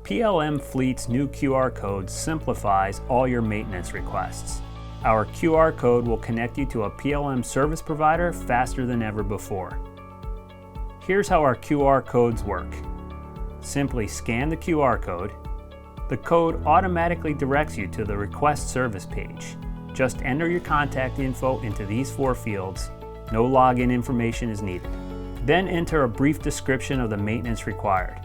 PLM Fleet's new QR code simplifies all your maintenance requests. Our QR code will connect you to a PLM service provider faster than ever before. Here's how our QR codes work. Simply scan the QR code. The code automatically directs you to the Request Service page. Just enter your contact info into these 4 fields. No login information is needed. Then enter a brief description of the maintenance required.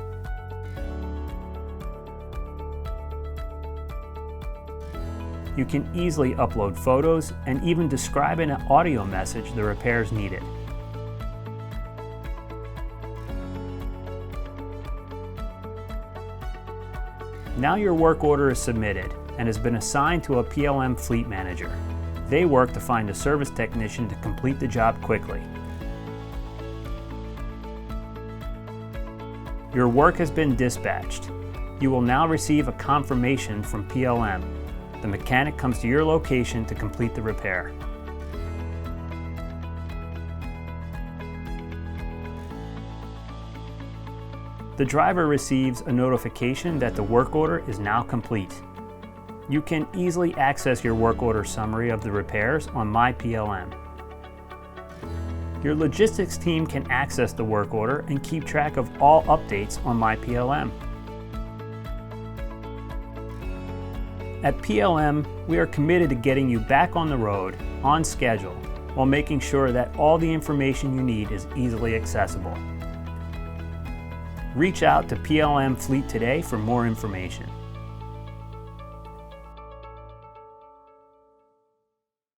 You can easily upload photos and even describe in an audio message the repairs needed. Now your work order is submitted and has been assigned to a PLM Fleet manager. They work to find a service technician to complete the job quickly. Your work has been dispatched. You will now receive a confirmation from PLM. The mechanic comes to your location to complete the repair. The driver receives a notification that the work order is now complete. You can easily access your work order summary of the repairs on My PLM. Your logistics team can access the work order and keep track of all updates on My PLM. At PLM, we are committed to getting you back on the road, on schedule, while making sure that all the information you need is easily accessible. Reach out to PLM Fleet today for more information.